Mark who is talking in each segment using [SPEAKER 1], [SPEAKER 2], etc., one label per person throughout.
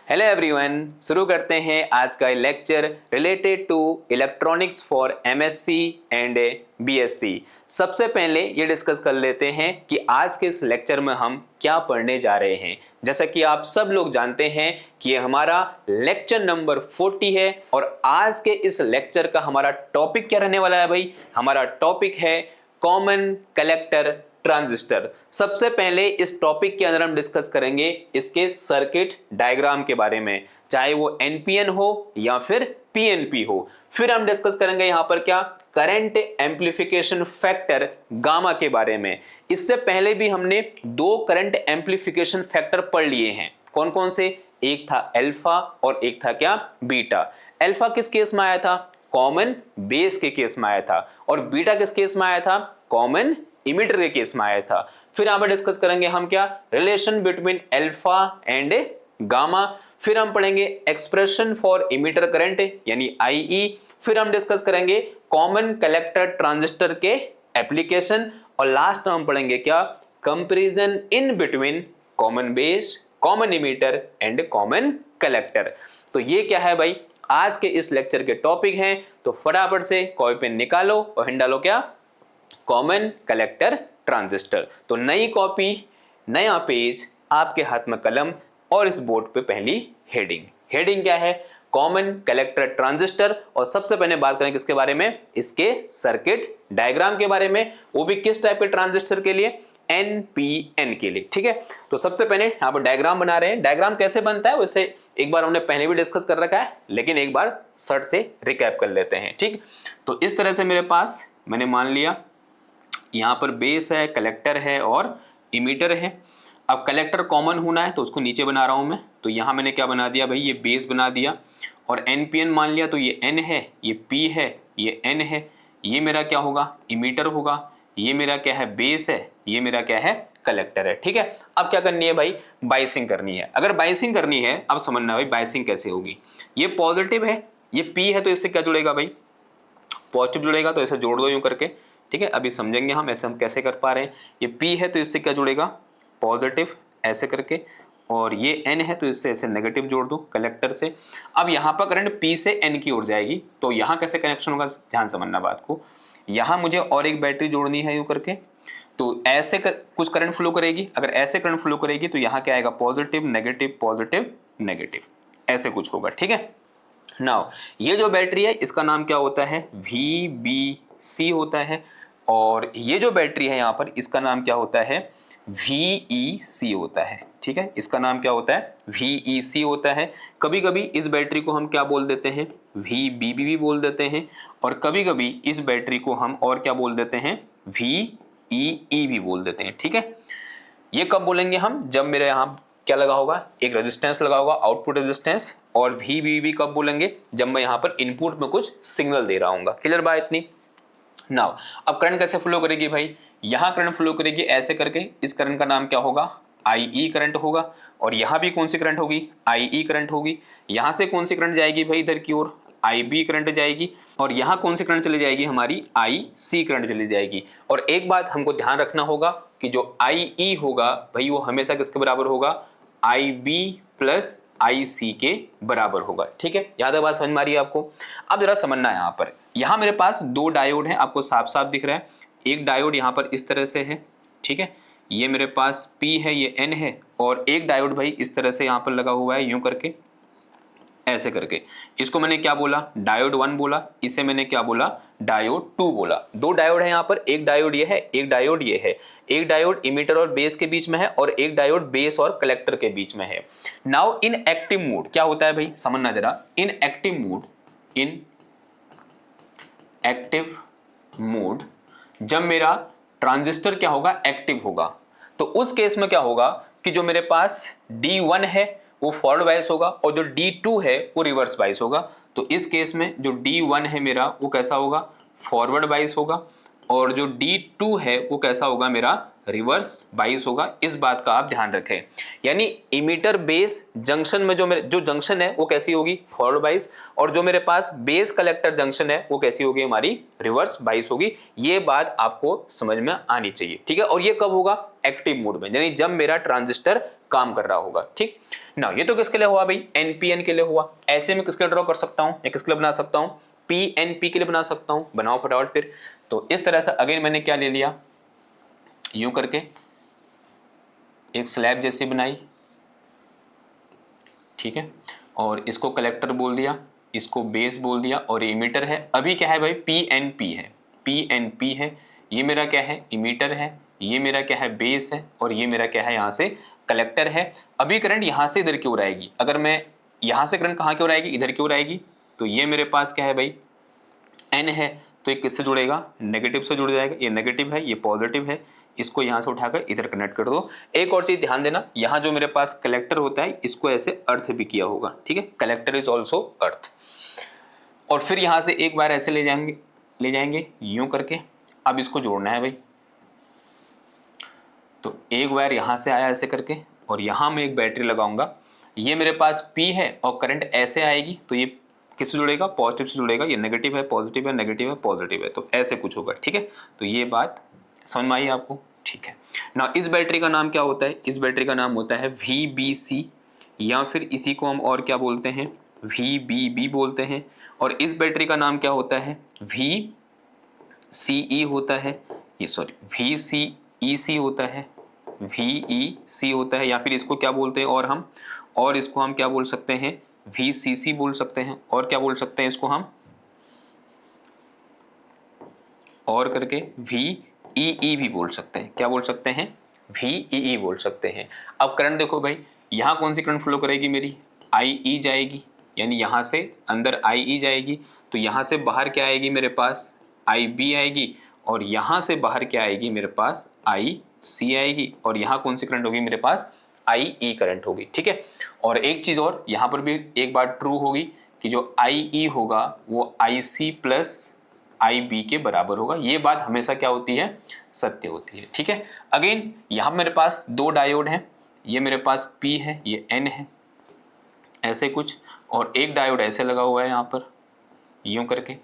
[SPEAKER 1] Hello everyone, शुरू करते हैं आज का lecture related to electronics for MSc and BSc. सबसे पहले ये डिस्कस कर लेते हैं कि आज के इस लेक्चर में हम क्या पढ़ने जा रहे हैं। जैसा कि आप सब लोग जानते हैं कि ये हमारा लेक्चर नंबर 40 है और आज के इस लेक्चर का हमारा टॉपिक क्या रहने वाला है भाई। हमारा टॉपिक है कॉमन कलेक्टर ट्रांजिस्टर। सबसे पहले इस टॉपिक के अंदर हम डिस्कस करेंगे इसके सर्किट डायग्राम के बारे में, चाहे वो एनपीएन हो या फिर पीएनपी हो। फिर हम डिस्कस करेंगे यहां पर क्या करंट एम्प्लीफिकेशन फैक्टर गामा के बारे में। इससे पहले भी हमने दो करंट एम्प्लीफिकेशन फैक्टर पढ़ लिए हैं। कौन कौन से? एक था अल्फा और एक था क्या बीटा। अल्फा किस केस में आया था? कॉमन बेस के केस में आया था। और बीटा किस केस में आया था? कॉमन इमिटर के केस में आया था। फिर यहां पर डिस्कस करेंगे हम क्या relation between alpha and gamma. फिर हम पढ़ेंगे एक्सप्रेशन फॉर इमिटर करंट यानी आईई। फिर हम डिस्कस करेंगे कॉमन कलेक्टर ट्रांजिस्टर के एप्लीकेशन और लास्ट में हम पढ़ेंगे क्या comparison in between common base, common emitter and common collector. तो ये क्या है भाई आज के इस लेक्चर के टॉपिक हैं। तो फटाफट से कॉपी पेन निकालो और हिंड डालो क्या कॉमन कलेक्टर ट्रांजिस्टर। तो नई कॉपी, नया पेज, आपके हाथ में कलम और इस बोर्ड पे पहली हेडिंग क्या है? Common collector transistor. और सबसे पहले बात करें किसके बारे में? इसके सर्किट डायग्राम के बारे में, वो भी किस टाइप के ट्रांजिस्टर के लिए? एनपीएन के लिए। ठीक है, तो सबसे पहले यहां पर डायग्राम बना रहे हैं। डायग्राम कैसे बनता है वैसे एक बार हमने पहले भी डिस्कस कर रखा है, लेकिन एक बार शॉर्ट से रिकैप कर लेते हैं। ठीक, तो इस तरह से मेरे पास मैंने मान लिया यहां पर बेस है, कलेक्टर है और इमीटर है। अब कलेक्टर कॉमन होना है तो उसको नीचे बना रहा हूं मैं। तो यहां मैंने क्या बना दिया भाई, ये बेस बना दिया और एनपीएन मान लिया। तो ये एन है, ये पी है, ये एन है, ये मेरा क्या होगा? इमीटर होगा। ये मेरा क्या है? बेस है, ये मेरा क्या है? कलेक्टर है। ठीक है, अब क्या करनी है भाई? बाइसिंग करनी है। अगर बाइसिंग करनी है, अब समझना भाई बाइसिंग कैसे होगी। ये पॉजिटिव है, ये पी है, तो इससे क्या जुड़ेगा भाई? पॉजिटिव जुड़ेगा। तो ऐसे जोड़ दो यूं करके। ठीक है, अभी समझेंगे हम ऐसे हम कैसे कर पा रहे हैं। ये P है तो इससे क्या जुड़ेगा? पॉजिटिव, ऐसे करके। और ये N है तो इससे ऐसे नेगेटिव जोड़ दो कलेक्टर से। अब यहाँ पर करंट P से N की ओर जाएगी। तो यहाँ कैसे कनेक्शन होगा, ध्यान समझना बात को। यहाँ मुझे और एक बैटरी जोड़नी है यूं करके। तो ऐसे कुछ करंट फ्लो करेगी। अगर ऐसे करंट फ्लो करेगी तो यहाँ क्या आएगा? पॉजिटिव नेगेटिव पॉजिटिव नेगेटिव, ऐसे कुछ होगा। ठीक है, नाउ ये जो बैटरी है इसका नाम क्या होता है? VBC होता है। और ये जो बैटरी है यहाँ पर इसका नाम क्या होता है? VEC होता है। ठीक है, इसका नाम क्या होता है? VEC होता है। कभी कभी इस बैटरी को हम क्या बोल देते हैं? VBB भी बोल देते हैं। और कभी कभी इस बैटरी को हम और क्या बोल देते हैं? VEE भी बोल देते हैं। ठीक है, ये कब बोलेंगे हम? जब मेरे यहाँ क्या लगा होगा? एक रेजिस्टेंस लगा होगा, आउटपुट रेजिस्टेंस। और VBB कब बोलेंगे? जब मैं यहाँ पर इनपुट में कुछ सिग्नल दे रहा हूँ। क्लियर बात इतनी? नाउ अब करंट कैसे फ्लो करेगी भाई? यहां करंट फ्लो करेगी ऐसे करके। इस करंट का नाम क्या होगा? IE करंट होगा। और यहां भी कौन सी करंट होगी? IE करंट होगी। यहां से कौन सी करंट जाएगी भाई? इधर की ओर IB करंट जाएगी। और यहां कौन सी करंट चली जाएगी? हमारी IC करंट चली जाएगी। और एक बात हमको ध्यान रखना होगा कि जो IE होगा भाई वो हमेशा किसके बराबर होगा? IB प्लस IC के बराबर होगा। ठीक है, याद है बात समझ में आ रही है आपको? अब जरा समझना है यहाँ पर। यहाँ मेरे पास दो डायोड हैं, आपको साफ साफ दिख रहा है। एक डायोड यहाँ पर इस तरह से है। ठीक है, ये मेरे पास P है, ये N है। और एक डायोड भाई इस तरह से यहाँ पर लगा हुआ है यूं करके, ऐसे करके। इसको मैंने क्या बोला? डायोड 1 बोला। इसे मैंने क्या बोला? डायोड 2 बोला। दो डायोड है यहाँ पर, एक डायोड ये है, एक डायोड ये है। एक डायोड इमीटर और बेस के बीच में है और एक डायोड बेस और कलेक्टर के बीच में है। नाउ इन एक्टिव मोड क्या होता है भाई? समझना जरा। इन एक्टिव मोड जब मेरा ट्रांजिस्टर क्या होगा? एक्टिव होगा। तो उस केस में क्या होगा कि जो मेरे पास D1 है वो फॉरवर्ड बायस होगा और जो D2 है वो रिवर्स बायस होगा। तो इस केस में जो D1 है मेरा वो कैसा होगा? फॉरवर्ड बायस होगा। और जो D2 है वो कैसा होगा? मेरा रिवर्स बायस होगा। इस बात का आप ध्यान रखें। यानी इमीटर बेस जंक्शन में जो जंक्शन है वो कैसी होगी? Forward bias. और जो मेरे पास बेस कलेक्टर जंक्शन है वो कैसी होगी? हमारी रिवर्स बायस होगी। ये बात आपको समझ में आनी चाहिए। ठीक है, और ये कब होगा? एक्टिव मोड में, यानी जब मेरा ट्रांजिस्टर काम कर रहा होगा। ठीक ना, ये तो किसके लिए हुआ भाई, एनपीएन के लिए हुआ। ऐसे में किसके लिए ड्रॉ कर सकता हूं या किसके लिए बना सकता हूं, पीएनपी के लिए बना सकता हूं। बनाओ फटाफट फिर। तो इस तरह से अगेन मैंने क्या ले लिया, यूं करके एक स्लैब जैसी बनाई, ठीक है, और इसको कलेक्टर बोल दिया, इसको बेस बोल दिया, और इमीटर है। अभी क्या है भाई, पीएनपी है, पीएनपी है। ये मेरा क्या है, इमीटर है, ये मेरा क्या है, बेस है, और ये मेरा क्या है, यहाँ से कलेक्टर है। अभी करंट यहाँ से इधर की ओर आएगी। अगर मैं यहाँ से करंट कहाँ की ओर आएगी, इधर की ओर आएगी। तो ये मेरे पास क्या है भाई, एन है, तो ये किससे जुड़ेगा, नेगेटिव से जुड़ जाएगा। ये नेगेटिव है, ये पॉजिटिव है, इसको यहाँ से उठाकर इधर कनेक्ट कर दो। एक और चीज ध्यान देना, यहाँ जो मेरे पास कलेक्टर होता है इसको ऐसे अर्थ भी किया होगा, ठीक है, कलेक्टर इज ऑल्सो अर्थ। और फिर यहाँ से एक बार ऐसे ले जाएंगे यूं करके। अब इसको जोड़ना है भाई, तो एक वायर यहाँ से आया ऐसे करके, और यहाँ मैं एक बैटरी लगाऊंगा। ये मेरे पास P है और करंट ऐसे आएगी, तो ये किससे जुड़ेगा, पॉजिटिव से जुड़ेगा। ये नेगेटिव है, पॉजिटिव है, नेगेटिव है, पॉजिटिव है, तो ऐसे कुछ होगा, ठीक है। तो ये बात समझ में आई आपको, ठीक है ना। इस बैटरी का नाम क्या होता है, इस बैटरी का नाम होता है VBC, या फिर इसी को हम और क्या बोलते हैं, VBB बोलते हैं। और इस बैटरी का नाम क्या होता है, VCE होता है, ये सॉरी VCEC होता है, VEC होता है, या फिर इसको क्या बोलते हैं, और इसको हम क्या बोल सकते हैं, VCC बोल सकते हैं, और क्या बोल सकते हैं इसको हम, और करके VEE भी बोल सकते हैं। क्या बोल सकते हैं, VEE बोल सकते हैं। अब करंट देखो भाई, यहाँ कौन सी करंट फ्लो करेगी मेरी, IE जाएगी, यानी यहाँ से अंदर IE जाएगी, तो यहाँ से बाहर क्या आएगी मेरे पास, IB आएगी, और यहाँ से बाहर क्या आएगी मेरे पास, IC आएगी, और यहाँ कौन सी करंट होगी मेरे पास, IE करंट होगी, ठीक है। और एक चीज और, यहाँ पर भी एक बात ट्रू होगी कि जो IE होगा वो IC प्लस IB के बराबर होगा। ये बात हमेशा क्या होती है, सत्य होती है, ठीक है। अगेन यहाँ मेरे पास दो डायोड हैं, ये मेरे पास P है, ये N है, ऐसे कुछ, और एक डायोड ऐसे लगा हुआ है यहाँ पर यूं करके।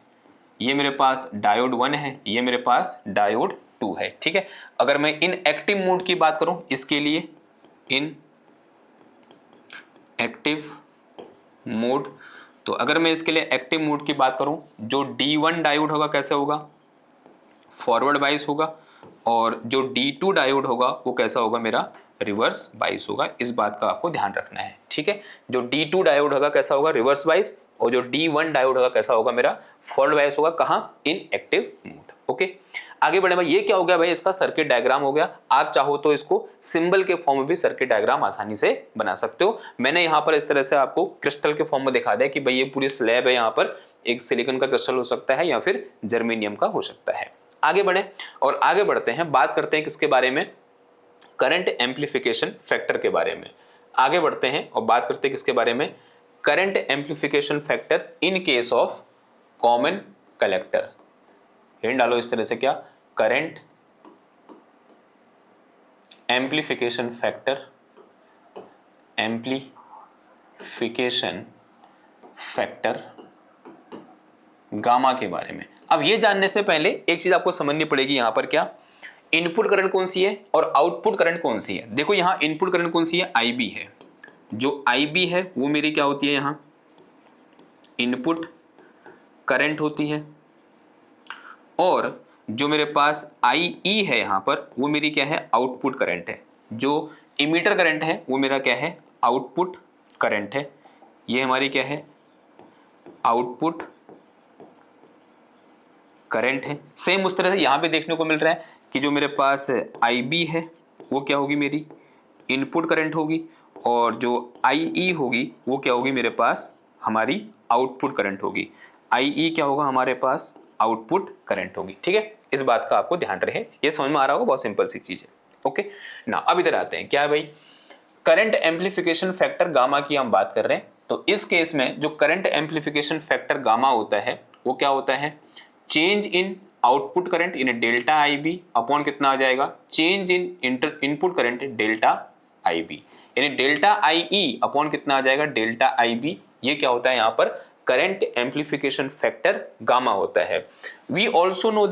[SPEAKER 1] ये मेरे पास डायोड 1 है, ये मेरे पास डायोड 2 है, ठीक है। अगर मैं इन एक्टिव मोड की बात करूं, इसके लिए इन एक्टिव मोड, तो अगर मैं इसके लिए एक्टिव मोड की बात करूं, जो D1 डायोड होगा कैसे होगा, फॉरवर्ड बाइस होगा, और जो D2 डायोड होगा वो कैसा होगा, मेरा रिवर्स बाइस होगा। इस बात का आपको ध्यान रखना है, ठीक है। जो D2 डायोड होगा कैसा होगा, रिवर्स बाइस, और जो D1 डायोड होगा कैसा होगा, मेरा फॉरवर्ड बाइस होगा। कहाँ, इन एक्टिव मोड, ओके। आगे बढ़े भाई, ये क्या हो गया भाई, इसका सर्किट डायग्राम हो गया। आप चाहो तो इसको सिंबल के फॉर्म में भी सर्किट डायग्राम आसानी से बना सकते हो। मैंने यहाँ पर इस तरह से आपको क्रिस्टल के फॉर्म में दिखा दिया कि भाई ये पूरी स्लैब है, यहाँ पर एक सिलिकॉन का क्रिस्टल हो सकता है या फिर जर्मेनियम का हो सकता है। आगे बढ़े और आगे बढ़ते हैं, बात करते हैं किसके बारे में, करंट एम्प्लीफिकेशन फैक्टर के बारे में। आगे बढ़ते हैं और बात करते हैं किसके बारे में, current amplification factor in case of common collector. Hint डालो इस तरह से, क्या, current amplification factor, amplification factor gamma के बारे में। अब ये जानने से पहले एक चीज आपको समझनी पड़ेगी, यहां पर क्या, इनपुट करंट कौन सी है और आउटपुट करंट कौन सी है। देखो यहां इनपुट करंट कौन सी है, IB है। जो IB है वो मेरी क्या होती है, यहां इनपुट करंट होती है, और जो मेरे पास IE है यहां पर वो मेरी क्या है, आउटपुट करंट है। जो इमीटर करंट है वो मेरा क्या है, आउटपुट करंट है। ये हमारी क्या है, आउटपुट करंट है। सेम उस तरह से यहां पे देखने को मिल रहा है कि जो मेरे पास IB है वो क्या होगी, मेरी इनपुट करंट होगी, और जो IE होगी वो क्या होगी, मेरे पास हमारी आउटपुट करंट होगी। IE क्या होगा, हमारे पास आउटपुट करंट होगी, ठीक है। इस बात का आपको ध्यान रहे, ये समझ में आ रहा होगा, बहुत सिंपल सी चीज है, ओके ना। अब इधर आते हैं, क्या है भाई, करंट एम्प्लीफिकेशन फैक्टर गामा की हम बात कर रहे हैं। तो इस केस में जो करंट एम्प्लीफिकेशन फैक्टर गामा होता है वो क्या होता है, change in output current in delta IB upon कितना आ जाएगा, change in input current delta IB, यानी डेल्टा IE अपॉन कितना आ जाएगा, डेल्टा IB। ये क्या होता है यहाँ पर, करंट एम्प्लीफिकेशन फैक्टर गामा होता है। वी ऑल्सो नो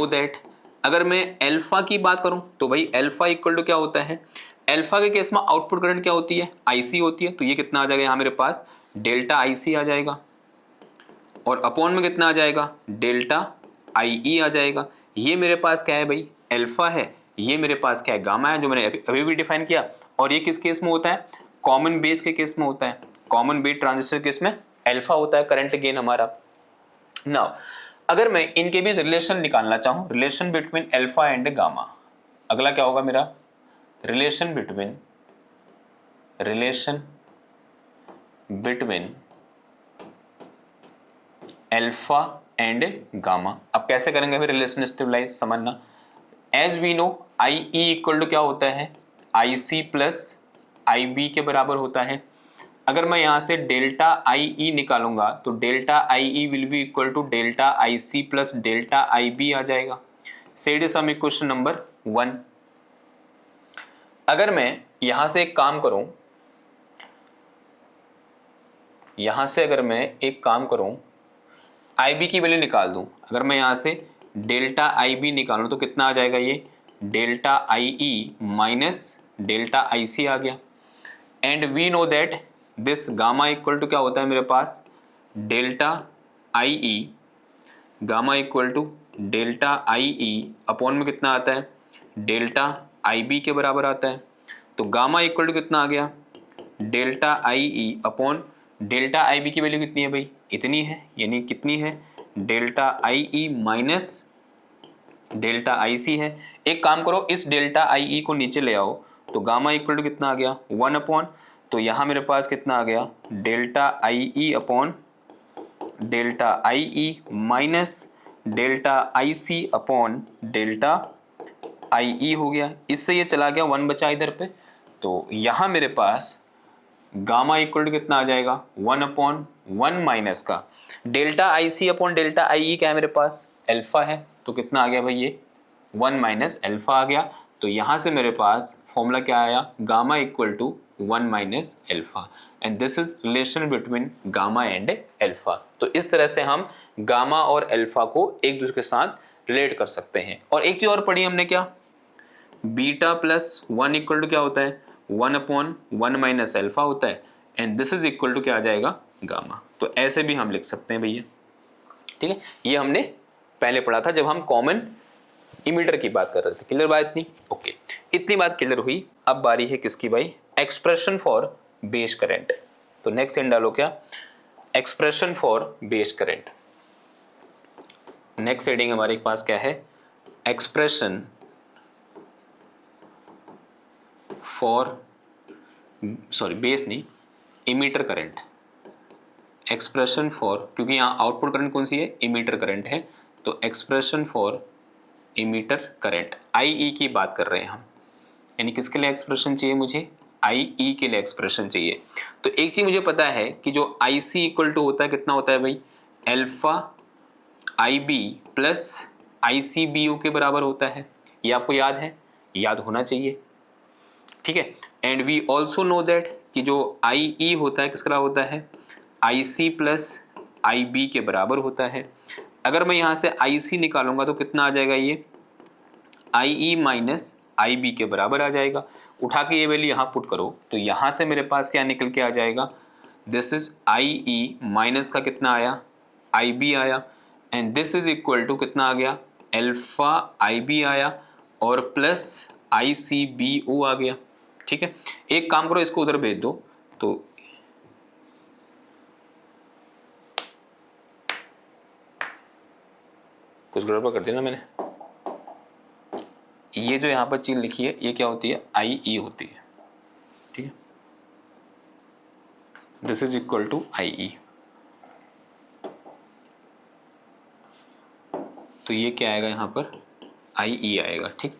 [SPEAKER 1] दैट अगर मैं अल्फा की बात करूं तो भाई अल्फा इक्वल टू क्या होता है, अल्फा के केस में आउटपुट करंट क्या होती है, आईसी होती है। तो ये कितना आ जाएगा यहाँ मेरे पास, डेल्टा आईसी आ जाएगा, और अपॉन में कितना आ जाएगा, डेल्टा आईई आ जाएगा। ये मेरे पास क्या है भाई, अल्फा है, ये मेरे पास क्या है, गामा है, जो मैंने अभी भी डिफाइन किया। और ये किस केस में होता है, कॉमन बेस के केस में होता है, कॉमन बेस ट्रांजिस्टर केस में अल्फा होता है करंट गेन हमारा। नाउ अगर मैं इनके बीच रिलेशन निकालना चाहूं, relation between alpha and gamma, अगला क्या होगा मेरा, relation between alpha and gamma. अब कैसे करेंगे फिर रिलेशन स्टेबलाइज, समझना। As we know I E equal to क्या होता है, आई सी प्लस आई बी के बराबर होता है। अगर मैं यहां से डेल्टा आई ई निकालूंगा तो delta I E will be equal to delta I C plus delta I B आ जाएगा। Said some equation number 1। अगर मैं यहां से एक काम करूं, आई बी की वैल्यू निकाल दूं, अगर मैं यहां से डेल्टा आई बी निकालूं तो कितना आ जाएगा, ये delta I E minus delta I C आ गया। And we know that this gamma equal to क्या होता है मेरे पास, delta I E, gamma equal to delta I E upon में कितना आता है, डेल्टा आई बी के बराबर आता है। तो गामा इक्वल टू कितना आ गया, delta I E upon delta I B की वैल्यू कितनी है भाई, इतनी है, यानी कितनी है, delta I E minus delta I C है। एक काम करो, इस डेल्टा आई ई को नीचे ले आओ, तो गामा इक्वल टू कितना आ गया, 1 अपॉन, तो यहाँ मेरे पास कितना आ गया, delta I E upon delta I E minus delta I C upon delta I E हो गया। इससे ये चला गया, 1 बचा इधर पे, तो यहाँ मेरे पास गामा इक्वल टू कितना आ जाएगा, 1 अपॉन 1 माइनस का delta I C upon delta I E क्या है मेरे पास, अल्फा है, तो कितना आ गया भाई, ये 1 माइनस अल्फा आ गया। तो यहाँ से मेरे पास फॉर्मूला क्या आया, gamma equal to 1 minus alpha, and this is relation between gamma and alpha. तो इस तरह से हम गामा और अल्फा को एक दूसरे के साथ रिलेट कर सकते हैं। और एक चीज और पढ़ी हमने, क्या, बीटा प्लस 1 इक्वल टू क्या होता है, 1 अपॉन 1 माइनस अल्फा होता है, and this is equal to क्या आ जाएगा, गामा। तो ऐसे भी हम लिख सकते हैं भैया, ठीक है। ये हमने पहले पढ़ा था जब हम कॉमन इमीटर की बात कर रहे थे। क्लियर बात इतनी, ओके, इतनी बात क्लियर हुई। अब बारी है किसकी भाई, एक्सप्रेशन फॉर बेस करंट। तो नेक्स्ट इन डालो क्या, expression for base current. Next heading हमारे पास क्या है, एक्सप्रेशन फॉर, सॉरी बेस नहीं, इमीटर करंट। एक्सप्रेशन फॉर, क्योंकि यहाँ आउटपुट करंट कौन सी है, इमीटर करंट है, तो एक्सप्रेशन फॉर इमीटर करंट, आई की बात कर रहे हैं हम, यानी किसके लिए एक्सप्रेशन चाहिए मुझे, आई के लिए एक्सप्रेशन चाहिए। तो एक चीज मुझे पता है कि जो आई सी इक्वल टू होता है कितना होता है भाई, alpha I B plus I C B U के बराबर होता है। ये आपको याद है, याद होना चाहिए, ठीक है। And we also know that कि जो आई ई होता है किसका होता है, आई सी प्लस आई बी के बराबर होता है। अगर मैं यहाँ से आई सी निकालूंगा तो कितना आ जाएगा, ये आई ई माइनस आई बी के बराबर आ जाएगा। उठा के ये वैल्यू यहाँ पुट करो तो यहाँ से मेरे पास क्या निकल के आ जाएगा, this is I E minus का कितना आया, आई बी आया, and this is equal to कितना आ गया, अल्फा आई बी आया, और plus I C B O आ गया, ठीक है। एक काम करो, इसको उधर भेज दो, तो कुछ गड़बड़ कर दिया ना मैंने। ये जो यहाँ पर चीज लिखी है ये क्या होती है, आई ई होती है, ठीक है। दिस इज इक्वल टू आई ई, तो ये क्या आएगा यहाँ पर, आई ई आएगा, ठीक।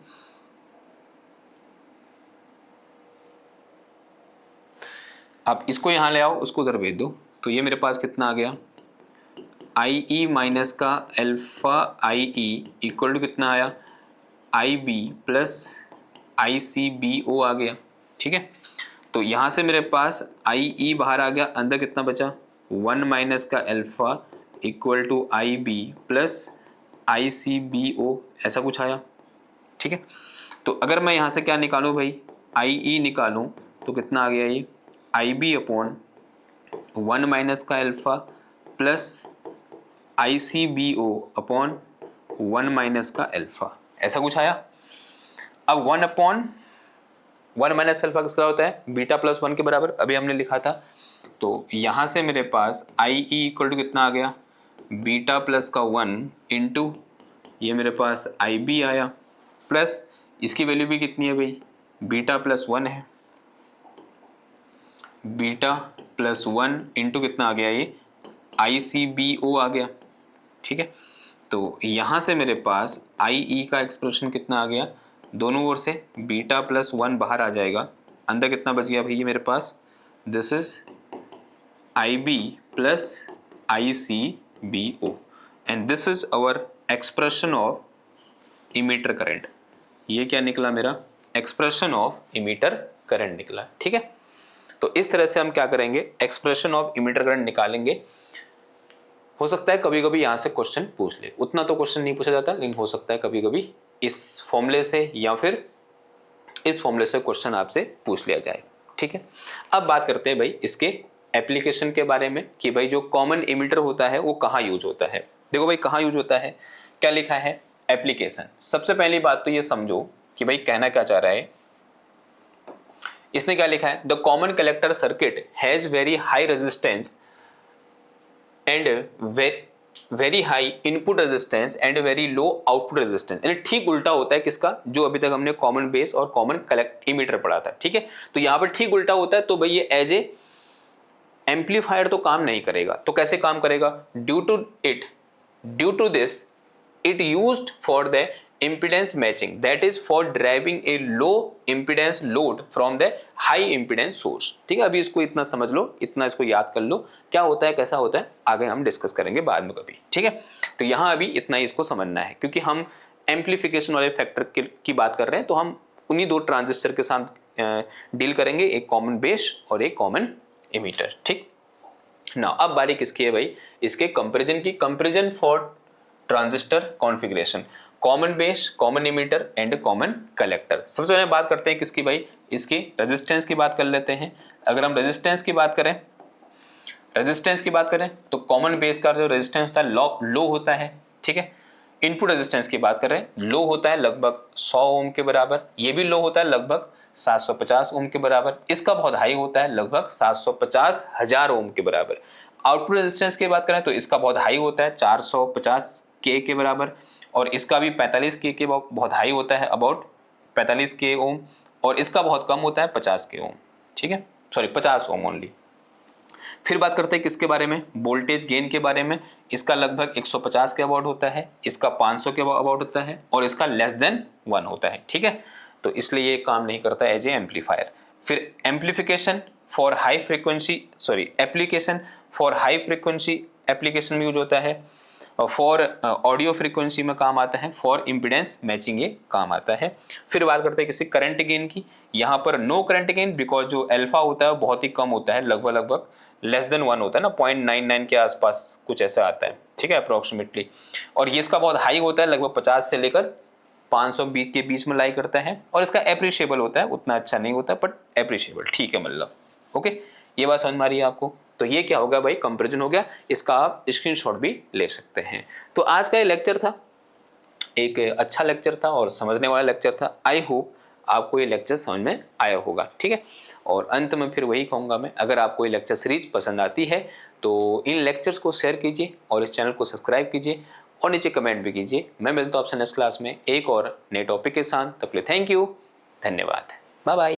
[SPEAKER 1] अब इसको यहाँ ले आओ, उसको उधर भेज दो, तो ये मेरे पास कितना आ गया, आई ई माइनस का alpha I E equal to कितना आया, I B plus I C B O आ गया, ठीक है। तो यहाँ से मेरे पास आई ई बाहर आ गया, अंदर कितना बचा, 1 माइनस का alpha equal to I B plus I C B O, ऐसा कुछ आया, ठीक है। तो अगर मैं यहाँ से क्या निकालूँ भाई, आई ई निकालूँ तो कितना आ गया ये, आई बी अपॉन 1 माइनस का alpha plus I C B O upon 1 minus का अल्फा, ऐसा कुछ आया। अब 1 अपॉन 1 माइनस अल्फा किसका होता है, बीटा प्लस 1 के बराबर, अभी हमने लिखा था। तो यहाँ से मेरे पास आई ई इक्वल टू कितना आ गया, बीटा प्लस का 1 इंटू ये मेरे पास आई बी आया, प्लस इसकी वैल्यू भी कितनी है भाई, बीटा प्लस 1 है, बीटा प्लस 1 इंटू कितना आ गया ये, आई सी बी ओ आ गया। ठीक है, तो यहाँ से मेरे पास आई ई का एक्सप्रेशन कितना आ गया, दोनों ओर से बीटा प्लस 1 बाहर आ जाएगा, अंदर कितना बच गया भाई ये मेरे पास, this is I B plus I C B O and this is our expression of emitter current. ये क्या निकला मेरा, एक्सप्रेशन ऑफ इमीटर करंट निकला। ठीक है, तो इस तरह से हम क्या करेंगे, एक्सप्रेशन ऑफ इमीटर करंट निकालेंगे। हो सकता है कभी कभी यहाँ से क्वेश्चन पूछ ले, उतना तो क्वेश्चन नहीं पूछा जाता, लेकिन हो सकता है कभी कभी इस फॉर्मूले से या फिर इस फॉर्मूले से क्वेश्चन आपसे पूछ लिया जाए। ठीक है, अब बात करते हैं भाई इसके एप्लीकेशन के बारे में कि भाई जो कॉमन इमीटर होता है वो कहाँ यूज होता है। देखो भाई कहाँ यूज होता है, क्या लिखा है एप्लीकेशन। सबसे पहली बात तो ये समझो कि भाई कहना क्या चाह रहा है, इसने क्या लिखा है, the common collector circuit has very high resistance and very high input resistance and very low output resistance. यानी ठीक उल्टा होता है किसका, जो अभी तक हमने कॉमन बेस और कॉमन कलेक्ट इमीटर पढ़ा था। ठीक है, तो यहाँ पर ठीक उल्टा होता है, तो भाई ये एज ए एम्पलीफायर तो काम नहीं करेगा। तो कैसे काम करेगा, due to this it used for the impedance matching, that is for driving a low impedance load from the high impedance source। ठीक है, अभी इसको इतना समझ लो, इतना इसको याद कर लो, क्या होता है कैसा होता है आगे हम डिस्कस करेंगे बाद में कभी। ठीक है, तो यहाँ अभी इतना ही इसको समझना है, क्योंकि हम एम्पलीफिकेशन वाले फैक्टर की बात कर रहे हैं, तो हम उन्हीं दो ट्रांजिस्टर के साथ डील करेंगे, एक कॉमन बेस और एक कॉमन इमीटर। ठीक ना, अब बारी किसकी है भाई, इसके कंपेरिजन की, comparison for transistor configuration, common base, common emitter and common collector. सबसे पहले बात करते हैं किसकी भाई, इसकी रेजिस्टेंस की बात कर लेते हैं। अगर हम रेजिस्टेंस की बात करें तो कॉमन बेस का जो रेजिस्टेंस होता है लो होता है। ठीक है, इनपुट रेजिस्टेंस की बात कर रहे हैं, लो होता है लगभग 100 ओम के बराबर, ये भी लो होता है लगभग 750 ओम के बराबर। इसका बहुत हाई होता है लगभग 750,000 ओम के बराबर। आउटपुट रेजिस्टेंस की बात करें तो इसका बहुत हाई होता है 450 के बराबर, और इसका भी 45 के बहुत हाई होता है, अबाउट 45 के ओम, और इसका बहुत कम होता है 50 के ओम। ठीक है, सॉरी 50 ओम ओनली। फिर बात करते हैं किसके बारे में, वोल्टेज गेन के बारे में। इसका लगभग 150 के अबाउट होता है, इसका 500 के अबाउट होता है, और इसका लेस देन 1 होता है। ठीक है, तो इसलिए ये काम नहीं करता एज ए एम्पलीफायर। फिर amplification for high frequency, application for high frequency application में यूज होता है, फॉर ऑडियो फ्रीक्वेंसी में काम आता है, फॉर इम्पीडेंस मैचिंग ये काम आता है। फिर बात करते हैं किसी करंट गेन की, यहाँ पर नो करंट गेन, बिकॉज जो अल्फा होता है बहुत ही कम होता है, लगभग लेस देन 1 होता है ना, 0.99 के आसपास कुछ ऐसा आता है। ठीक है, अप्रोक्सीमेटली, और ये इसका बहुत हाई होता है, लगभग 50 से लेकर 520 के बीच में लाई करता है, और इसका एप्रिशिएबल होता है, उतना अच्छा नहीं होता बट एप्रिशिएबल। ठीक है, मतलब ओके, ये बात समझ में आ रही है आपको। तो ये क्या होगा भाई, कंपैरिजन हो गया, इसका आप स्क्रीनशॉट भी ले सकते हैं। तो आज का ये लेक्चर था, एक अच्छा लेक्चर था और समझने वाला लेक्चर था। आई होप आपको ये लेक्चर समझ में आया होगा। ठीक है, और अंत में फिर वही कहूँगा मैं, अगर आपको ये लेक्चर सीरीज पसंद आती है तो इन लेक्चर्स को शेयर कीजिए और इस चैनल को सब्सक्राइब कीजिए और नीचे कमेंट भी कीजिए। मैं मिलता हूँ आपसे नेक्स्ट क्लास में एक और नए टॉपिक के साथ। तब तक थैंक यू, धन्यवाद, बाय बाय।